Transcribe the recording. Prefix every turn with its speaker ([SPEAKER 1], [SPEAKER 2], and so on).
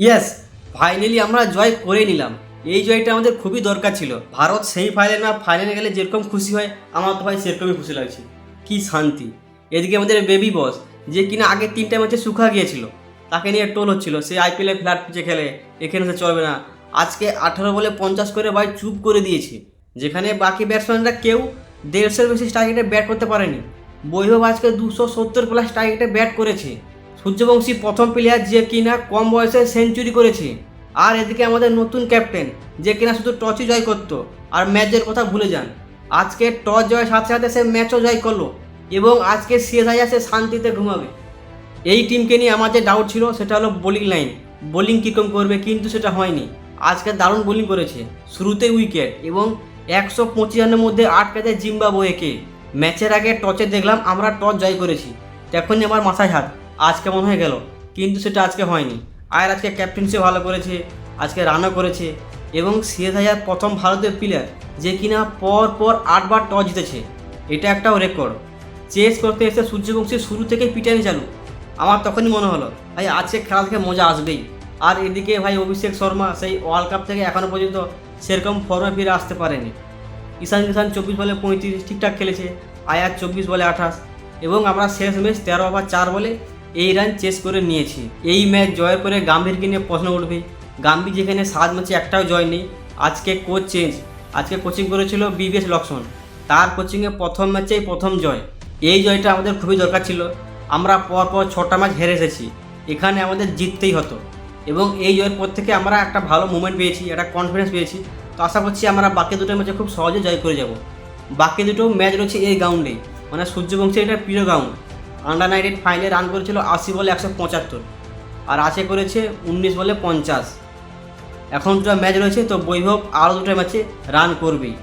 [SPEAKER 1] Yes, finally আমরা জয় করে নিলাম। এই জয়টা আমাদের খুবই দরকার ছিল। ভারত সেমিফাইনালে না ফাইনালে গেলে যেরকম খুশি হয়, আমার তো ভাই সেরকমই খুশি লাগছে। কি শান্তি। এদিকে আমাদের বেবি বস, যে কিনা আগের 3টা ম্যাচে শুকা গিয়েছিল, তাকে নিয়ে টোল হচ্ছিল, সে আইপিএলে ফ্ল্যাট পিচে খেলে, এখানে সে চলবে না। আজকে 18 বলে 50 করে ভাই চুপ করে দিয়েছে, যেখানে বাকি ব্যাটসম্যানরা কেউ 150 বেশি টার্গেটে ব্যাট করতে পারেনি। বৈভব আজকে 270 প্লাস টার্গেটে ব্যাট করেছে। সূর্যবংশী প্রথম প্লেয়ার যে কিনা কম বয়সে সেঞ্চুরি করেছে। আর এদিকে আমাদের নতুন ক্যাপ্টেন, যে কিনা শুধু টসই জয় করতো আর ম্যাচের কথা ভুলে যান, আজকে টস জয়ের সাথে সাথে সে ম্যাচও জয় করলো এবং আজকে শেষ হয়ে সে শান্তিতে ঘুমাবে। এই টিমকে নিয়ে আমার যে ডাউট ছিল সেটা হলো বোলিং লাইন, বোলিং কীরকম করবে, কিন্তু সেটা হয়নি। আজকে দারুণ বোলিং করেছে, শুরুতে উইকেট এবং 125 রানের মধ্যে আটকে দেয় জিম্বাবুয়েকে। ম্যাচের আগে টসে দেখলাম আমরা টস জয় করেছি, তখনই আমার মাথায় হাত, আজকে মনে হয়ে গেল, কিন্তু সেটা আজকে হয়নি। আর আজকে ক্যাপ্টেন্সিও ভালো করেছে, আজকে রানও করেছে এবং শেষ হাজার প্রথম ভারতীয় প্লেয়ার যে কিনা পর 8বার টস জিতেছে, এটা একটাও রেকর্ড। চেস করতে এসে সূর্যবংশী শুরু থেকেই পিটানি চালু। আমার তখনই মনে হলো ভাই আজকে খেলা থেকে মজা আসবেই। আর এদিকে ভাই অভিষেক শর্মা সেই ওয়ার্ল্ড কাপ থেকে এখনও পর্যন্ত সেরকম ফর্মে ফিরে আসতে পারেনি। ঈশান কিষান 24 বলে 35 ঠিকঠাক খেলেছে, আয়ার 24 বলে 28 এবং আমরা শেষ ম্যাচ 13 ওভার 4 বলে এই রান চেস করে নিয়েছি। এই ম্যাচ জয় করে গাম্ভীরকে নিয়ে প্রশ্ন উঠবে। গাম্ভীর যেখানে 7 ম্যাচে একটাও জয় নেই। আজকে কোচ চেঞ্জ, আজকে কোচিং করেছিল বিবিএস লক্ষ্মণ, তার কোচিংয়ে প্রথম ম্যাচেই প্রথম জয়। এই জয়টা আমাদের খুবই দরকার ছিল। আমরা পর 6টা ম্যাচ হেরে এসেছি, এখানে আমাদের জিততেই হতো এবং এই জয়ের পর থেকে আমরা একটা ভালো মুভমেন্ট পেয়েছি, একটা কনফিডেন্স পেয়েছি। তো আশা করছি আমরা বাকি দুটো ম্যাচে খুব সহজে জয় করে যাব। বাকি দুটো ম্যাচ রয়েছে এই গ্রাউন্ডেই, মানে সূর্যবংশী এটা প্রিয় গ্রাউন্ড। আন্ডার-19 ফাইনালে রান করেছিল 80 বলে 175 আর আছে করেছে 19 বলে 50। এখন দুটো ম্যাচ রয়েছে, তো বৈভব আরও দুটো ম্যাচে রান করবেই।